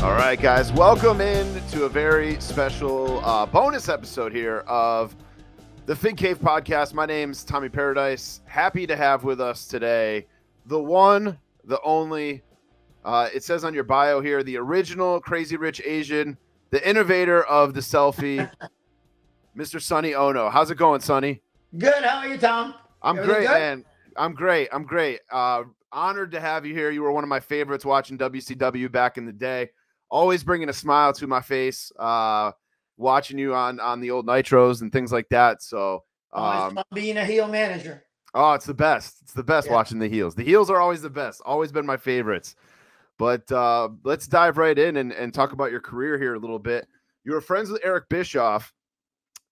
All right, guys, welcome in to a very special bonus episode here of the Fig Cave podcast. My name's Tommy Paradise. Happy to have with us today the one, the only, it says on your bio here, the original Crazy Rich Asian, the innovator of the selfie, Mr. Sonny Onoo. How's it going, Sonny? Good. How are you, Tom? I'm Everything great, good? man. I'm great. Honored to have you here. You were one of my favorites watching WCW back in the day. Always bringing a smile to my face, watching you on the old Nitros and things like that. So, It's fun being a heel manager. oh, it's the best. It's the best watching the heels. The heels are always the best. Always been my favorites. But let's dive right in and talk about your career here a little bit. You were friends with Eric Bischoff,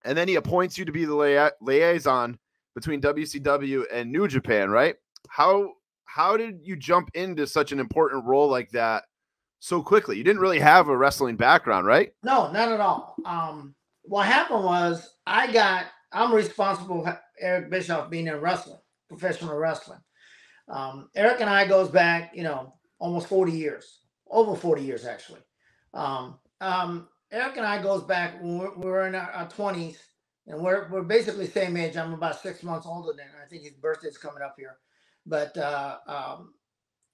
and then he appoints you to be the liaison between WCW and New Japan, right? How did you jump into such an important role like that so quickly? You didn't really have a wrestling background, right? No, not at all. What happened was I'm responsible for Eric Bischoff being in wrestling, professional wrestling. Eric and I goes back, almost 40 years, over 40 years actually. Eric and I goes back when we're in our 20s, and we're basically the same age. I'm about 6 months older than him. I think his birthday's coming up here, but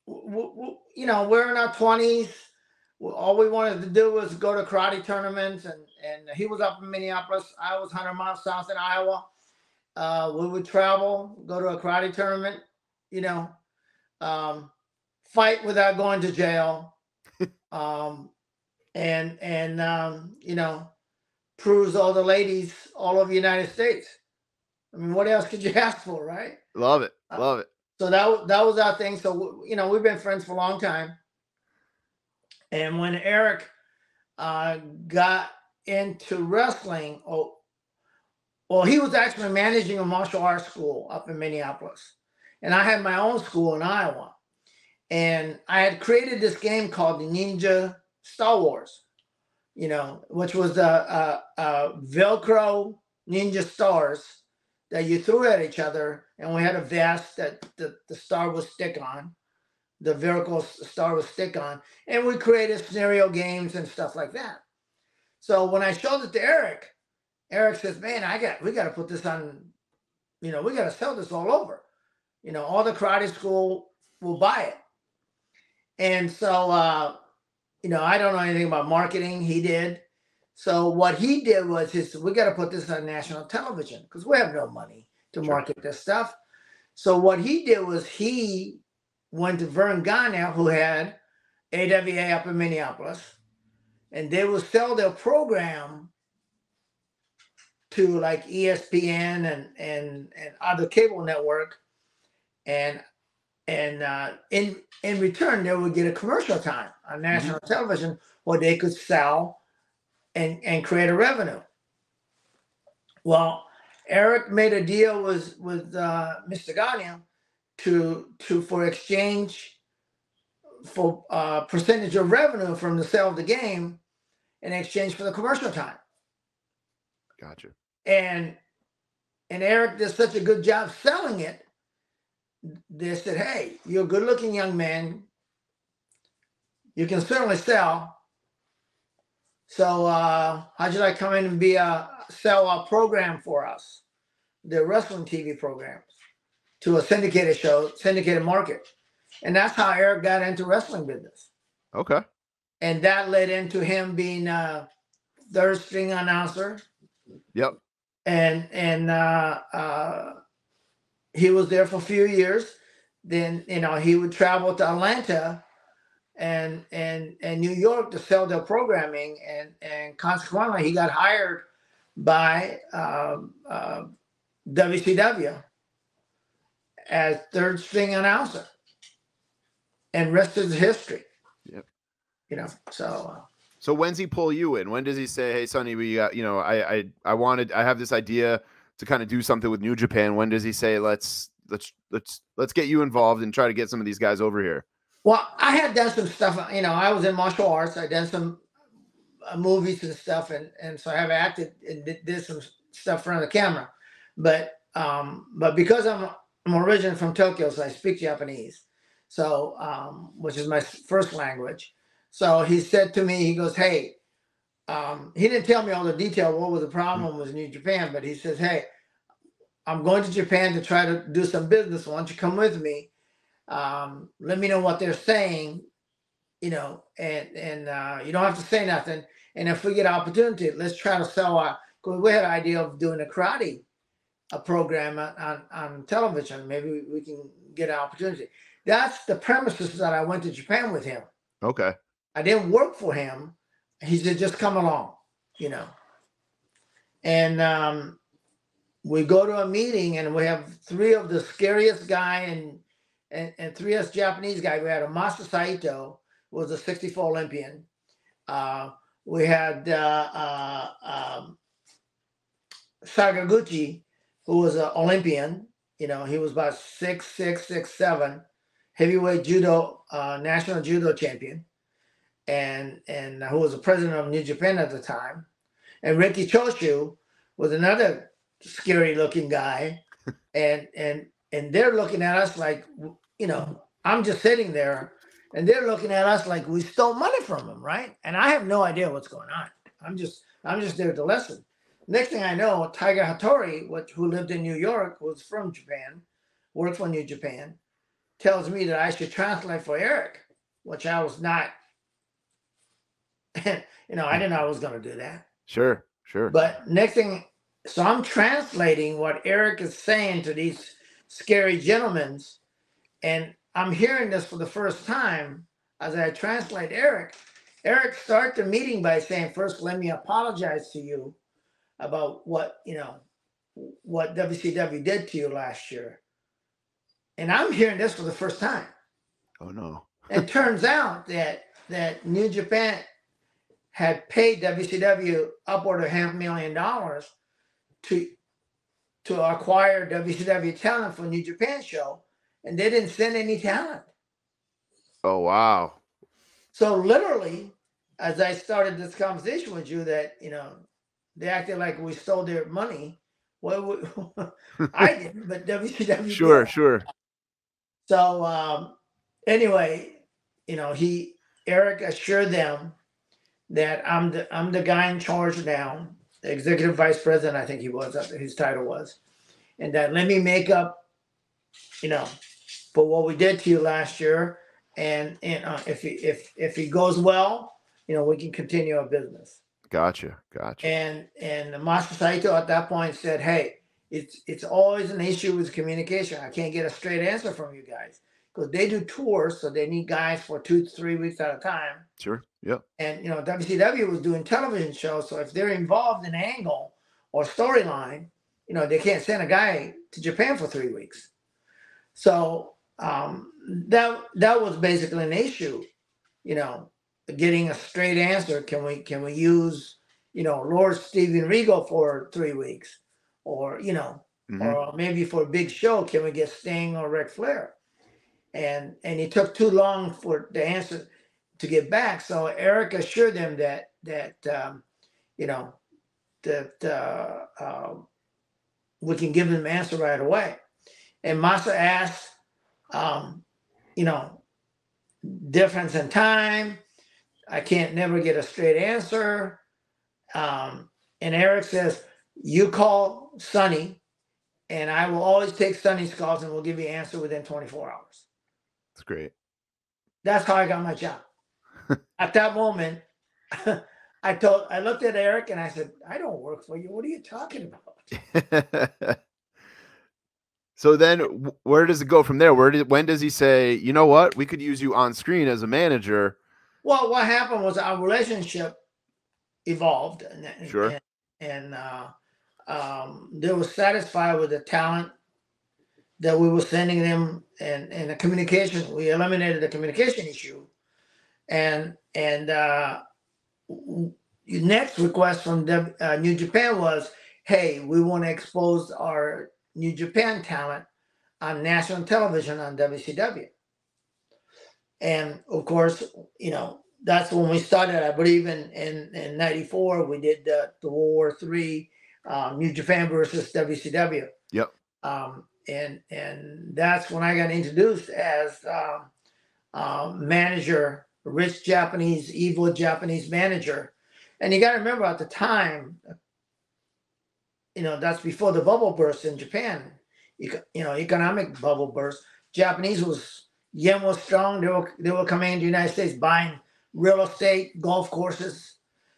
we're in our 20s. All we wanted to do was go to karate tournaments, and he was up in Minneapolis. I was 100 miles south in Iowa. We would travel, go to a karate tournament, fight without going to jail, cruise all the ladies all over the United States. I mean, what else could you ask for, right? Love it. Love it. So that was our thing. So, we've been friends for a long time. And when Eric got into wrestling, he was actually managing a martial arts school up in Minneapolis. And I had my own school in Iowa. And I had created this game called the Ninja Star Wars, which was a Velcro ninja stars that you threw at each other. And we had a vest that the star would stick on. The Velcro star would stick on. And we created scenario games and stuff like that. So when I showed it to Eric says, man, we got to put this on, we got to sell this all over. All the karate school will buy it. And so, I don't know anything about marketing. He did. So what he did was we got to put this on national television because we have no money to market this stuff. So what he did was he went to Vern Gagne, who had AWA up in Minneapolis, and they would sell their program to like ESPN and other cable network, and in return they would get a commercial time on national television where they could sell and create a revenue. Well, Eric made a deal with Mr. Gagne for exchange for percentage of revenue from the sale of the game in exchange for the commercial time. Gotcha. And Eric did such a good job selling it. They said, hey, you're a good-looking young man. You can certainly sell. So how'd you like come in and sell our program for us, the wrestling TV programs, to a syndicated market? And that's how Eric got into wrestling business. Okay. And that led into him being third string announcer. Yep. And he was there for a few years. Then, he would travel to Atlanta and New York to sell their programming. And consequently, he got hired by WCW as third string announcer. And rest is history. Yep. So when's he pull you in? When does he say, hey, Sonny, we got, I have this idea to kind of do something with New Japan. When does he say, let's get you involved and try to get some of these guys over here? Well, I had done some stuff, I was in martial arts. I done some movies and stuff. And so I have acted and did some stuff in front of the camera, but because I'm originally from Tokyo, so I speak Japanese. So, which is my first language. So he said to me, he goes, hey, he didn't tell me all the detail what was the problem with New Japan, but he says, hey, I'm going to Japan to try to do some business. Why don't you come with me? Let me know what they're saying, you know, and you don't have to say nothing. And if we get an opportunity, let's try to sell our, because we had an idea of doing a program on television. Maybe we can get an opportunity. That's the premises that I went to Japan with him. Okay. I didn't work for him. He said, just come along, you know. And we go to a meeting and we have three of the scariest guy and three of us Japanese guy. We had a Masa Saito, who was a 64 Olympian. We had Sakaguchi, who was an Olympian. You know, he was about 6'6", 6'7", heavyweight judo, national judo champion, and who was the president of New Japan at the time. And Ricky Choshu was another scary looking guy, and they're looking at us like, you know, I'm just sitting there, and they're looking at us like we stole money from them, right? And I have no idea what's going on. I'm just there to listen. Next thing I know, Tiger Hattori, who lived in New York, was from Japan, worked for New Japan, tells me that I should translate for Eric, which I was not. You know, I didn't know I was going to do that. Sure. But next thing, so I'm translating what Eric is saying to these scary gentlemen, and I'm hearing this for the first time as I translate Eric. Eric started the meeting by saying, first, let me apologize to you about what WCW did to you last year. And I'm hearing this for the first time. Oh, no. It turns out that New Japan had paid WCW upward of $500,000 to acquire WCW talent for New Japan show, and they didn't send any talent. Oh, wow. So literally, as I started this conversation with you, that, you know, they acted like we stole their money. Well, I didn't, but WCW did. Sure. So anyway, you know, Eric assured them that I'm the guy in charge now, the executive vice president, I think he was, his title was, and that let me make up, you know, for what we did to you last year, and if he goes well, you know, we can continue our business. Gotcha. And Masa Saito at that point said, hey, it's always an issue with communication. I can't get a straight answer from you guys because they do tours, so they need guys for 2 to 3 weeks at a time. Sure. Yep. And, you know, WCW was doing television shows, so if they're involved in an angle or storyline, you know, they can't send a guy to Japan for 3 weeks. So that was basically an issue, you know, getting a straight answer. Can we use, you know, Lord Steven Regal for 3 weeks, or, you know, or maybe for a big show, can we get Sting or Ric Flair? And it took too long for the answer to get back. So Eric assured them that you know, that we can give them an answer right away. And Masa asked, you know, difference in time. I can't never get a straight answer. And Eric says, you call Sonny, and I will always take Sonny's calls, and we'll give you an answer within 24 hours. That's great. That's how I got my job. At that moment, I looked at Eric and I said, I don't work for you. What are you talking about? So then where does it go from there? When does he say, you know what, we could use you on screen as a manager? Well, what happened was our relationship evolved, and sure. And they were satisfied with the talent that we were sending them, and the communication. We eliminated the communication issue, and next request from New Japan was, hey, we want to expose our New Japan talent on national television on WCW. And of course, you know, that's when we started. I believe in 94, we did the World War III, New Japan versus WCW. Yep. And that's when I got introduced as manager rich Japanese, evil Japanese manager. And you got to remember at the time, that's before the bubble burst in Japan. Economic bubble burst. Yen was strong. They were coming into the United States buying real estate, golf courses.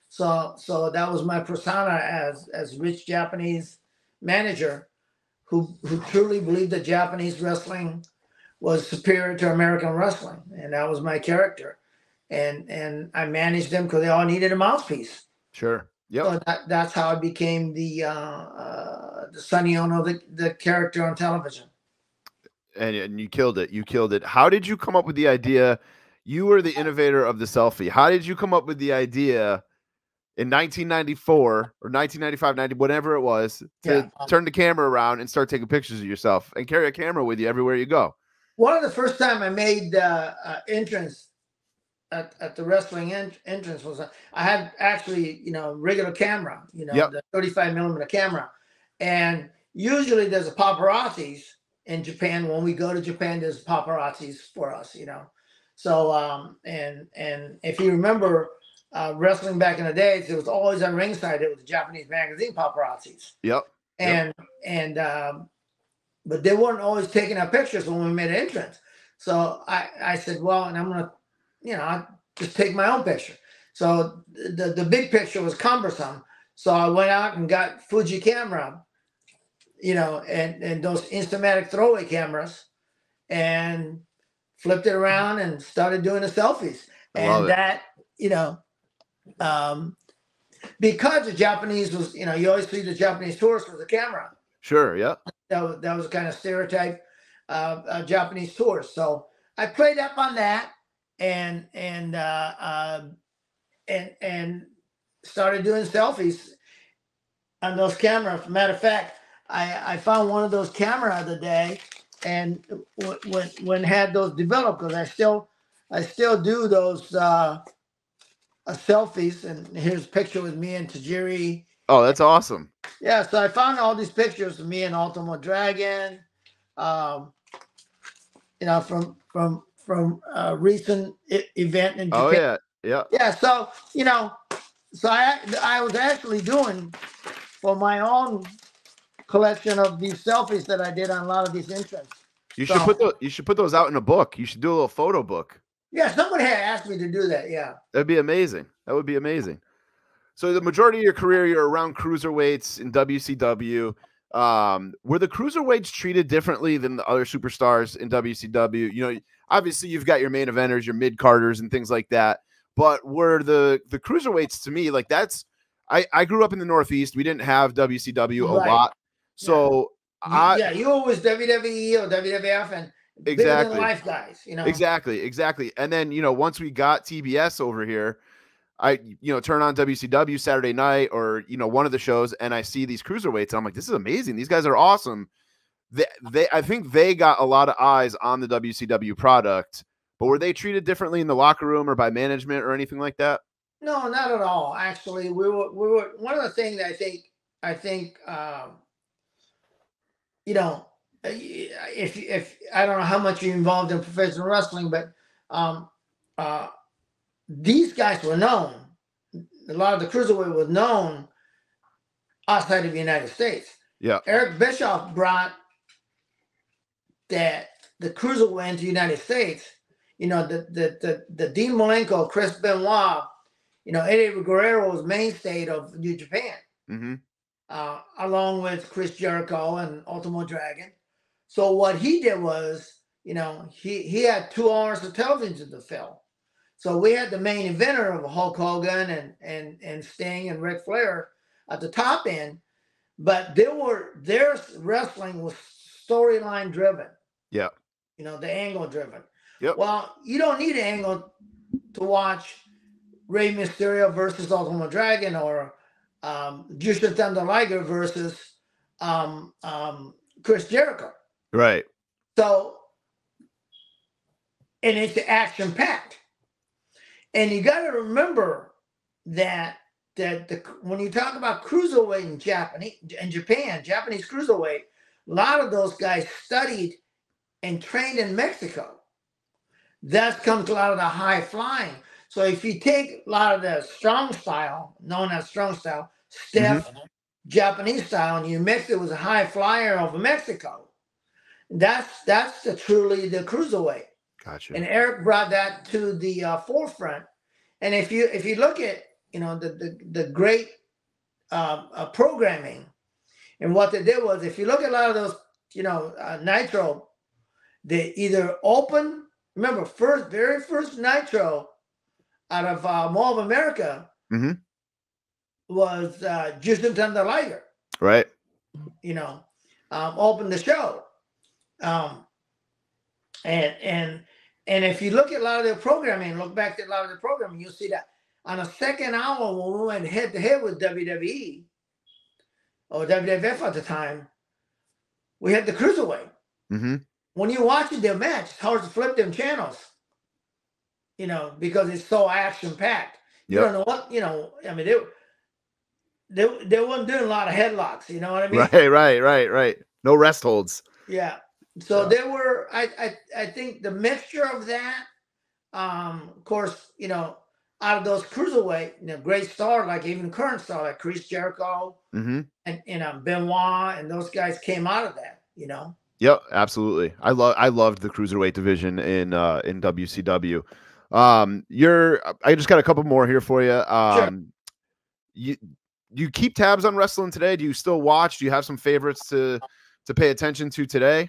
So that was my persona as rich Japanese manager who truly believed that Japanese wrestling was superior to American wrestling, and that was my character. And I managed them because they all needed a mouthpiece. Sure. Yep. So that's how I became the Sonny Onoo, the character on television. And you killed it. You killed it. How did you come up with the idea? You were the innovator of the selfie. How did you come up with the idea in 1994 or 1995, 90, whatever it was, to turn the camera around and start taking pictures of yourself and carry a camera with you everywhere you go? One of the first time I made entrance at the wrestling entrance was I had actually, regular camera, the 35 millimeter camera. And usually there's a paparazzi's in Japan. When we go to Japan, there's paparazzis for us, So, and if you remember wrestling back in the days, it was always on ringside. It was a Japanese magazine paparazzis. Yep. But they weren't always taking our pictures when we made an entrance. So I said, well, and I'm going to, I just take my own picture. So the big picture was cumbersome. So I went out and got Fuji camera, and those Instamatic throwaway cameras, and flipped it around and started doing the selfies. And that, because the Japanese was, you always see the Japanese tourist with a camera. Sure. Yeah. That was kind of stereotype Japanese tourist. So I played up on that and started doing selfies on those cameras. Matter of fact, I found one of those cameras the other day, and when had those developed, because I still do those selfies. And here's a picture with me and Tajiri. Oh, that's awesome. Yeah, so I found all these pictures of me and Ultimo Dragon, from a recent event in Japan. Oh yeah, yeah. Yeah, so so I was actually doing for my own collection of these selfies that I did on a lot of these entrances. You should put those out in a book. You should do a little photo book. Yeah, somebody had asked me to do that. Yeah, that'd be amazing. That would be amazing. So the majority of your career, you're around cruiserweights in WCW. Were the cruiserweights treated differently than the other superstars in WCW? Obviously you've got your main eventers, your mid-carders and things like that. But were the cruiserweights, to me, like I grew up in the Northeast. We didn't have WCW a lot. So you always WWE or WWF and exactly bigger than life guys, Exactly. And then, once we got TBS over here, I, turn on WCW Saturday night or, one of the shows, and I see these cruiserweights, and I'm like, this is amazing. These guys are awesome. I think they got a lot of eyes on the WCW product, but were they treated differently in the locker room or by management or anything like that? No, not at all. Actually, we were one of the things that I think, if I don't know how much you're involved in professional wrestling, but these guys were known. A lot of the cruiserweight was known outside of the United States. Yeah. Eric Bischoff brought the cruiserweight into the United States. The Dean Malenko, Chris Benoit, Eddie Guerrero was mainstay of New Japan, along with Chris Jericho and Ultimo Dragon. So what he did was, he had 2 hours of television to fill. So we had the main eventer of Hulk Hogan and Sting and Ric Flair at the top end, but their wrestling was storyline driven. Yeah. The angle driven. Yep. Well, you don't need an angle to watch Rey Mysterio versus Ultimo Dragon or Jushin Thunder Liger versus Chris Jericho. Right. So, and it's action packed. And you got to remember that when you talk about cruiserweight in Japan, Japanese cruiserweight, a lot of those guys studied and trained in Mexico. that comes a lot of the high flying. So if you take a lot of the strong style, known as strong style, stiff Japanese style, and you mix it with a high flyer of Mexico, that's truly the cruiserweight. Gotcha. And Eric brought that to the forefront. And if you look at the great programming, and what they did was, if you look at a lot of those Nitro, they either open. Remember, very first Nitro out of Mall of America was Justin Thunder Liger. Right. Opened the show. And if you look at a lot of their programming, look back at a lot of the programming, you'll see that on a second hour when we went head to head with WWE or WWF at the time, we had the cruiserweight. When you're watching their match, it's hard to flip them channels, because it's so action packed. You don't know what, I mean, they weren't doing a lot of headlocks, you know what I mean? Right. No rest holds. Yeah. So there were, I think the mixture of that, of course, out of those cruiserweight, great stars, like even current stars like Chris Jericho and Benoit, and those guys came out of that, Yep, absolutely. I loved the cruiserweight division in WCW. I just got a couple more here for you. Sure. You keep tabs on wrestling today? Do you still watch? Do you have some favorites to pay attention to today?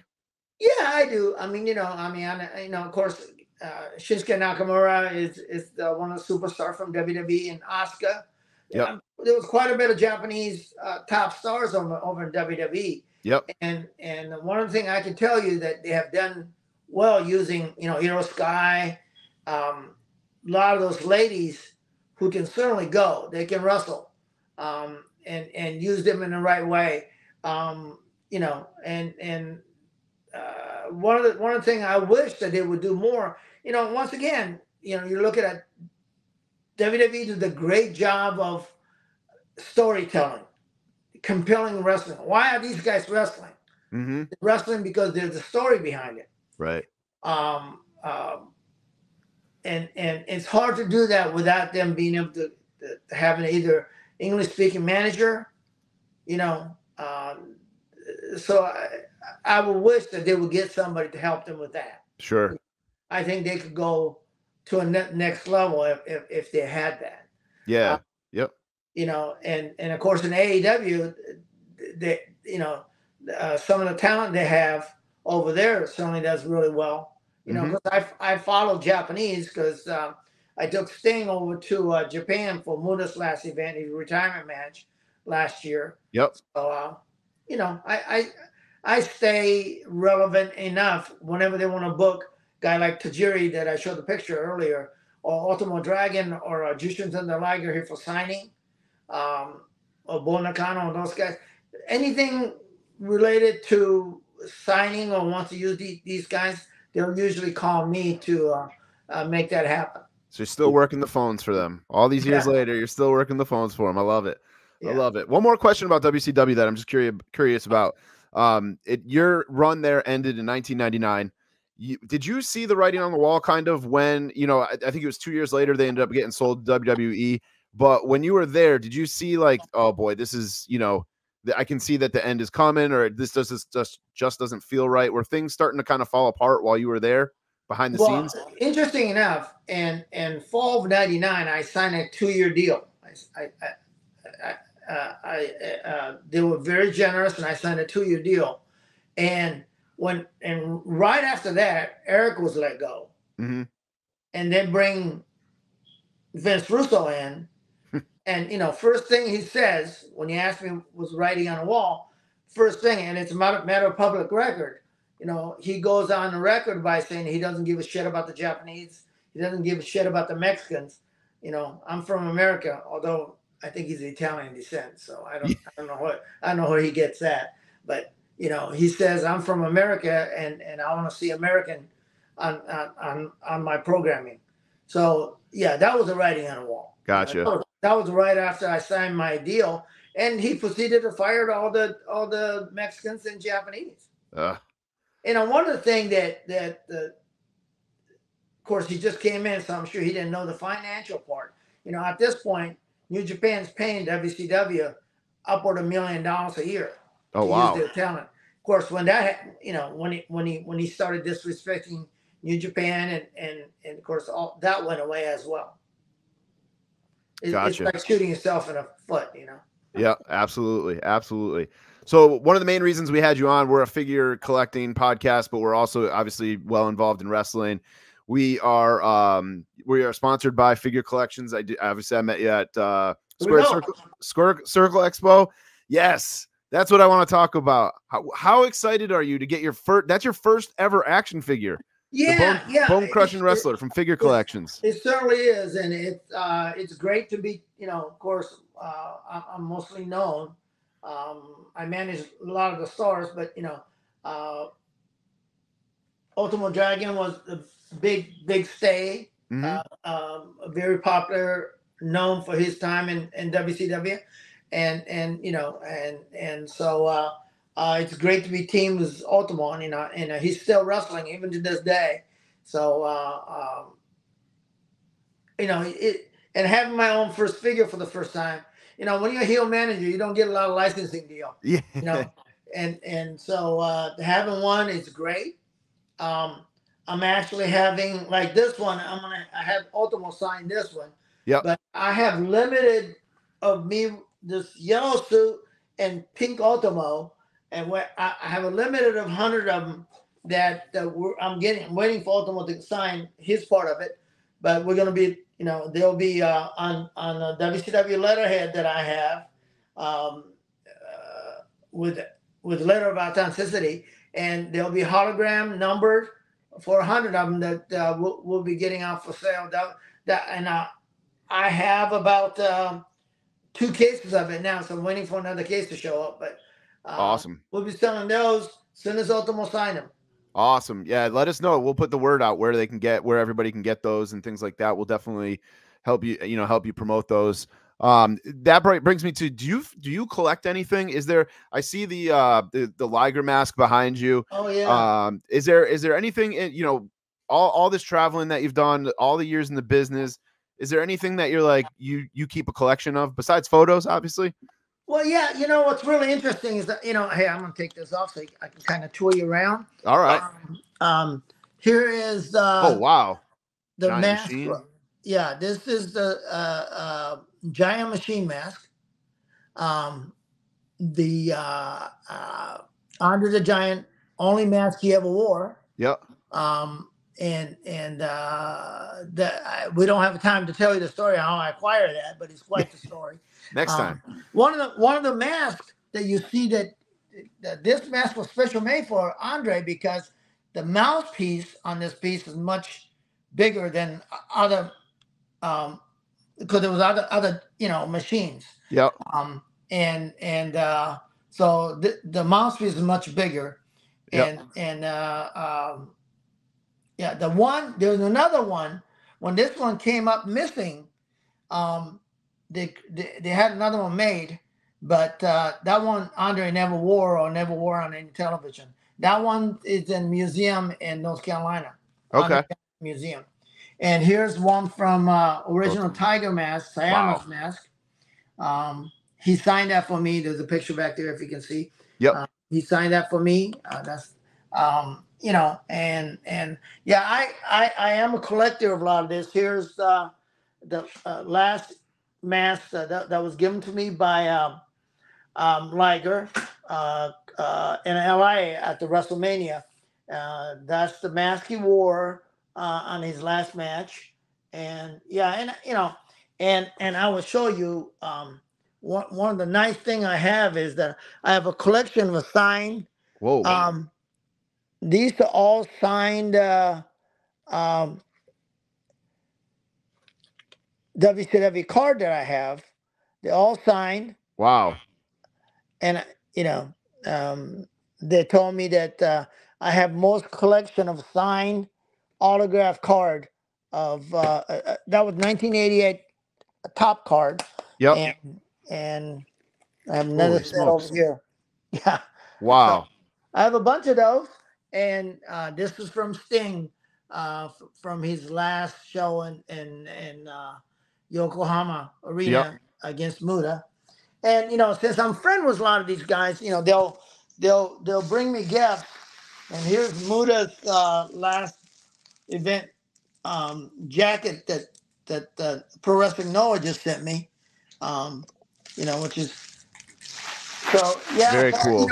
Yeah, I do. I mean, of course, Shinsuke Nakamura is one of the superstars from WWE, and Asuka. Yep. There was quite a bit of Japanese top stars over in WWE. Yep. And one of the things I can tell you that they have done well using, Hiro Sky, a lot of those ladies who can certainly go, they can wrestle, and use them in the right way. One of the things I wish that they would do more, once again, you're looking at WWE did a great job of storytelling, compelling wrestling. Why are these guys wrestling? They're wrestling because there's a story behind it. Right. And it's hard to do that without them being able to have either English speaking manager, so I would wish that they would get somebody to help them with that. Sure. I think they could go to a next level if they had that. Yeah. Yep. And of course in AEW, they, some of the talent they have over there certainly does really well. Because I follow Japanese because I took Sting over to Japan for Muda's last event, his retirement match last year. Yep. So I stay relevant enough whenever they want to book a guy like Tajiri that I showed the picture earlier, or Ultimo Dragon, or Jushin Thunder Liger here for signing, or Bo Nakano, and those guys. Anything related to signing or wants to use these guys, they'll usually call me to make that happen. So you're still working the phones for them. All these years later, you're still working the phones for them. I love it. Yeah. I love it. One more question about WCW that I'm just curious about. Your run there ended in 1999. Did you see the writing on the wall kind of when, I think it was 2 years later, they ended up getting sold to WWE. But when you were there, did you see like, oh boy, this is, I can see that the end is coming, or this just doesn't feel right? Were things starting to kind of fall apart while you were there behind the scenes? Interesting enough, in fall of '99, I signed a 2-year deal. They were very generous, and I signed a 2-year deal. And right after that, Eric was let go, and then bring Vince Russo in. And first thing he says when he asked me was writing on the wall, first thing, and it's a matter of public record. He goes on the record by saying he doesn't give a shit about the Japanese. He doesn't give a shit about the Mexicans. I'm from America, although I think he's Italian descent, so I don't know where he gets that. But he says I'm from America, and I want to see American on my programming. So yeah, that was the writing on the wall. Gotcha. That was right after I signed my deal, and he proceeded to fire all the Mexicans and Japanese. And one of the things that course, he just came in, so I'm sure he didn't know the financial part. At this point, New Japan's paying WCW upward $1 million a year Oh, to use wow. their talent. Of course, when that, when he started disrespecting New Japan, and of course, all that went away as well. It's Gotcha. like shooting yourself in the foot. Yeah, absolutely. Absolutely. So one of the main reasons we had you on, we're a figure collecting podcast, but we're also obviously well involved in wrestling. We are sponsored by Figure Collections. Obviously I met you at Square Circle Expo. Yes, that's what I want to talk about. How excited are you to get your first? That's your first ever action figure. Yeah, Bone Crushing Wrestler from Figure Collections. It certainly is, and it's great to be. Of course, I'm mostly known. I manage a lot of the stars, but Ultimo Dragon was a big stay. Very popular, known for his time in WCW, and so it's great to be teamed with Ultimo, and he's still wrestling even to this day. So and having my own first figure for the first time. When you're a heel manager, you don't get a lot of licensing deal. Yeah. And so having one is great. I'm actually having, like, this one. I have Ultimo sign this one. Yeah. But I have limited of me this yellow suit and pink Ultimo, and I have a limited of 100 of them that I'm waiting for Ultimo to sign his part of it. But we're gonna be, they'll be on the WCW letterhead that I have, with letter of authenticity, and there'll be hologram numbered for 100 of them that we'll be getting out for sale. I have about 2 cases of it now, so I'm waiting for another case to show up. But awesome. We'll be selling those as soon as Ultimo sign them. Awesome. Yeah, let us know. We'll put the word out where everybody can get those and things like that. We'll definitely help you promote those. That brings me to, do you collect anything? I see the Liger mask behind you. Oh yeah. Is there anything in, all this traveling that you've done, all the years in the business, is there anything that you're like, you keep a collection of besides photos, obviously? Well, yeah, what's really interesting is that, hey, I'm going to take this off so I can kind of tour you around. All right. Here is oh, wow. The Giant mask. machine. Yeah, this is the giant machine mask. The Andre the Giant only mask he ever wore. Yep. We don't have time to tell you the story how I acquired that, but it's quite the story. Next time. One of the masks that you see that this mask was special made for Andre, because the mouthpiece on this piece is much bigger than other, because there was other machines. Yep. So the mouthpiece is much bigger. Yep. Yeah, there was another one. When this one came up missing, they had another one made, but that one Andre never wore on any television. That one is in museum in North Carolina. Okay. Museum. And here's one from original Tiger mask, Sayama's mask. He signed that for me. There's a picture back there if you can see. Yep. He signed that for me. That's and yeah, I am a collector of a lot of this. Here's the last mask that was given to me by Liger in LA at the WrestleMania. That's the mask he wore on his last match, and yeah, and I will show you. One of the nice thing I have is that I have a collection of signed. Whoa. These are all signed WCW card that I have. They're all signed. Wow. And they told me that I have most collection of signed autograph card of that was 1988 top card. Yep. And I have another set over here. Yeah. Wow. So I have a bunch of those, and this is from Sting from his last show in Yokohama Yep. Arena against Muda. And since I'm friend with a lot of these guys, they'll bring me gifts. And here's Muda's last event jacket that Pro Wrestling Noah just sent me. Um, which is so yeah, Very cool.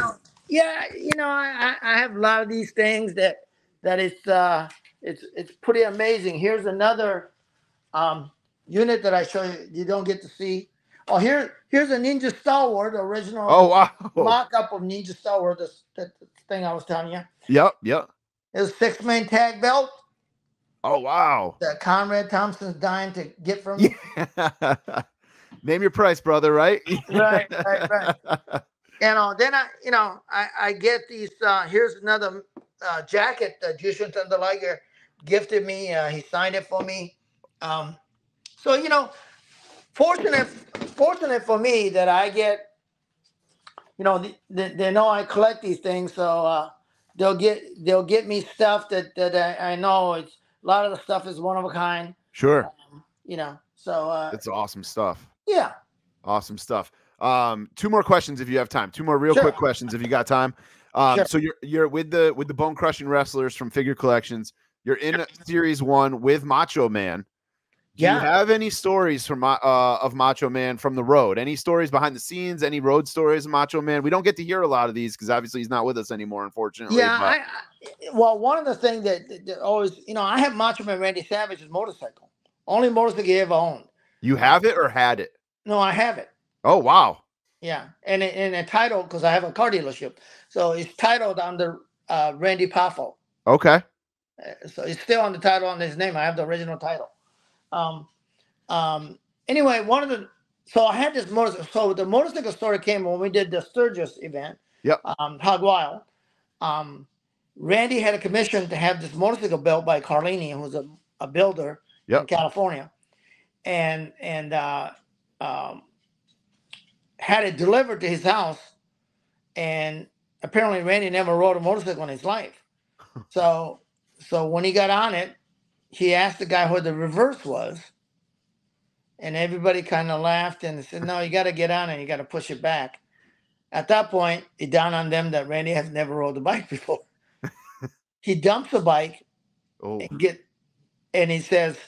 yeah, I have a lot of these things that it's pretty amazing. Here's another um, unit that I show you. You don't get to see. Oh, here's a Ninja Star Wars, the Oh, original wow. mock-up of Ninja Star Wars. That thing I was telling you. Yep. Yep. It's a 6-man tag belt Oh, wow. that Conrad Thompson's dying to get from me. Yeah. Name your price, brother, right? Right. Then I get these. Here's another jacket that Jushin Thunder Liger gifted me. He signed it for me. So fortunate for me that I get. They know I collect these things, so they'll get me stuff that I know it's a lot of the stuff is one of a kind. Sure. So It's awesome stuff. yeah. Awesome stuff. Two more questions if you have time. Two more real quick questions if you got time. Sure. So you're with the bone crushing wrestlers from Figure Collections. You're in Series 1 with Macho Man. Do you have any stories from of Macho Man from the road? Any stories behind the scenes? Any road stories of Macho Man? We don't get to hear a lot of these because obviously he's not with us anymore, unfortunately. Yeah, well, one of the things that always, I have Macho Man Randy Savage's motorcycle. Only motorcycle he ever owned. You have it or had it? No, I have it. Oh, wow. Yeah, and a title because I have a car dealership, so it's titled under Randy Poffo. Okay. So it's still on the title on his name. I have the original title. Anyway, so I had this motorcycle. So the motorcycle story came when we did the Sturgis event. Yep. Hog Wild. Randy had a commission to have this motorcycle built by Carlini, who's a builder in California, and had it delivered to his house. And apparently Randy never rode a motorcycle in his life. So when he got on it, he asked the guy where the reverse was. And everybody kind of laughed and said, no, you got to get on it. You got to push it back. At that point, it dawned on them that Randy has never rode a bike before. He dumps the bike and he says,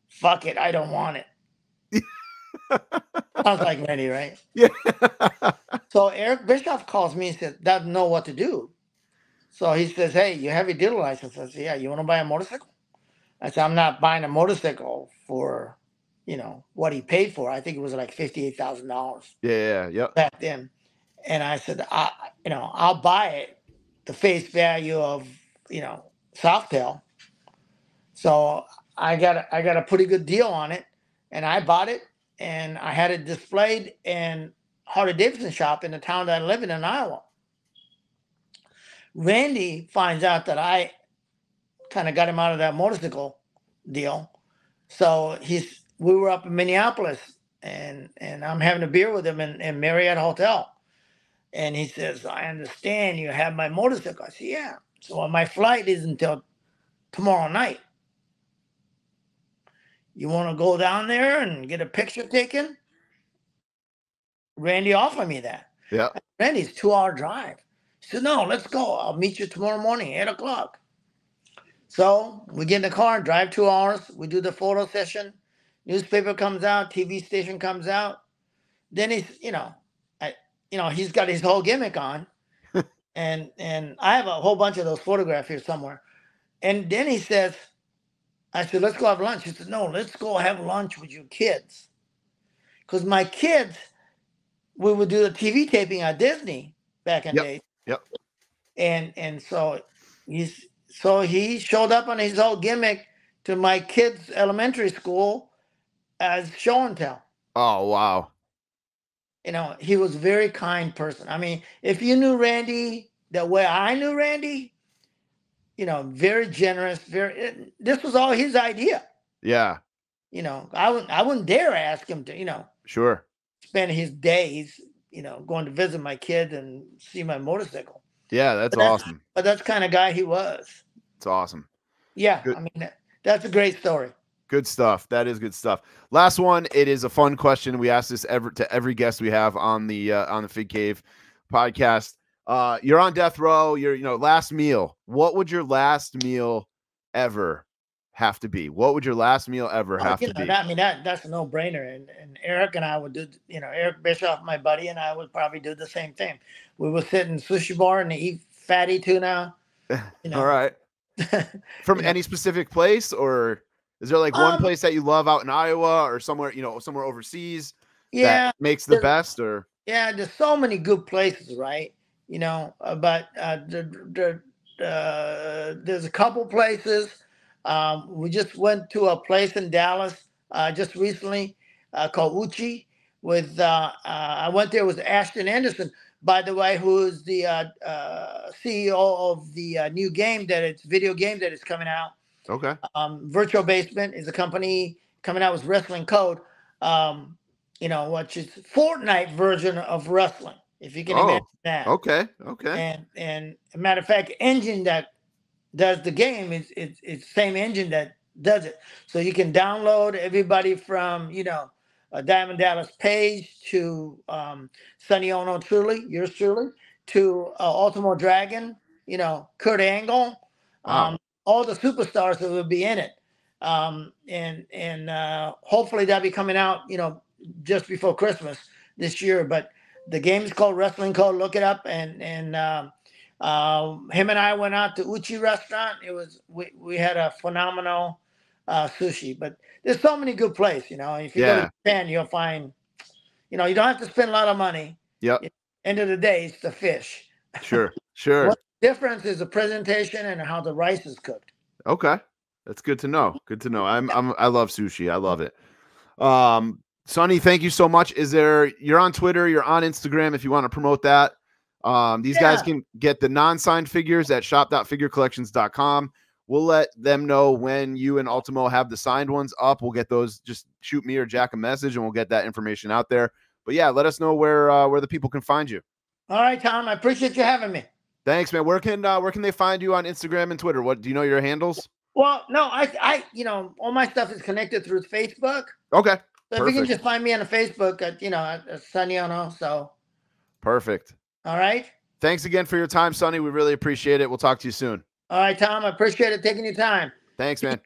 fuck it, I don't want it. Sounds like Randy, right? Yeah. So Eric Bischoff calls me and says, doesn't know what to do. So he says, hey, you have a dealer license? I said, yeah, you want to buy a motorcycle? I said, I'm not buying a motorcycle for, what he paid for. I think it was like $58,000. Yeah. Back then. And I said, I'll buy it the face value of, Softail. So I got a pretty good deal on it, and I bought it, and I had it displayed in Harley Davidson shop in the town that I live in Iowa. Randy finds out that I kind of got him out of that motorcycle deal. So we were up in Minneapolis, and I'm having a beer with him in Marriott Hotel. And he says, I understand you have my motorcycle. I said, yeah. So my flight is until tomorrow night. You want to go down there and get a picture taken? Randy offered me that. Yeah. Randy's 2-hour drive. He said, no, let's go. I'll meet you tomorrow morning, 8:00. So we get in the car and drive 2 hours. We do the photo session. Newspaper comes out. TV station comes out. Then he's got his whole gimmick on. and I have a whole bunch of those photographs here somewhere. And then he says, I said, let's go have lunch. He said, no, let's go have lunch with your kids. Because my kids, we would do the TV taping at Disney back in the day. Yep. And so he showed up on his whole gimmick to my kids' elementary school as show and tell. Oh, wow. He was a very kind person. I mean, if you knew Randy the way I knew Randy, very generous, this was all his idea. Yeah. I wouldn't dare ask him to, sure, spend his days, going to visit my kids and see my motorcycle. Yeah, that's awesome. But that's the kind of guy he was. It's awesome. Yeah, Good. I mean, that's a great story. Good stuff. That is good stuff. Last one. It is a fun question. We ask this to every guest we have on the Fig Cave podcast. You're on death row. You're last meal. What would your last meal ever have to be? What would your last meal ever have to be? That's a no-brainer. And Eric and I would do, Eric Bischoff, my buddy, and I would probably do the same thing. We would sit in the sushi bar and eat fatty tuna. All right. From any specific place, or is there like one place that you love out in Iowa or somewhere, somewhere overseas that makes the best? Or there's so many good places, right? But there's a couple places. We just went to a place in Dallas just recently called Uchi. I went there with Ashton Anderson, by the way, who is the CEO of the new video game that is coming out. Okay. Virtual Basement is a company coming out with Wrestling Code, which is Fortnite version of wrestling, if you can imagine that. Okay. And a matter of fact, engine that does the game is the same engine that does it. So you can download everybody from Diamond Dallas Page to Sonny Onoo, yours truly, to Ultimo Dragon, Kurt Angle, all the superstars that will be in it, and hopefully that'll be coming out just before Christmas this year. But the game is called Wrestling Code. Look it up. And him and I went out to Uchi restaurant. We had a phenomenal sushi. But there's so many good places. If you go to Japan, you'll find you don't have to spend a lot of money. Yep. End of the day, it's the fish. Sure. What difference is the presentation and how the rice is cooked. Okay, that's good to know. Good to know. I love sushi. I love it. Sonny, thank you so much. You're on Twitter, you're on Instagram if you want to promote that. These guys can get the non-signed figures at shop.figurecollections.com. We'll let them know when you and Ultimo have the signed ones up. We'll get those. Just shoot me or Jack a message and we'll get that information out there. But yeah, let us know where the people can find you. All right, Tom. I appreciate you having me. Thanks, man. Where can they find you on Instagram and Twitter? What do you know your handles? Well, no, I all my stuff is connected through Facebook. Okay. So if you can just find me on the Facebook at Sonny Onoo. So perfect. All right. Thanks again for your time, Sonny. We really appreciate it. We'll talk to you soon. All right, Tom. I appreciate it taking your time. Thanks, man.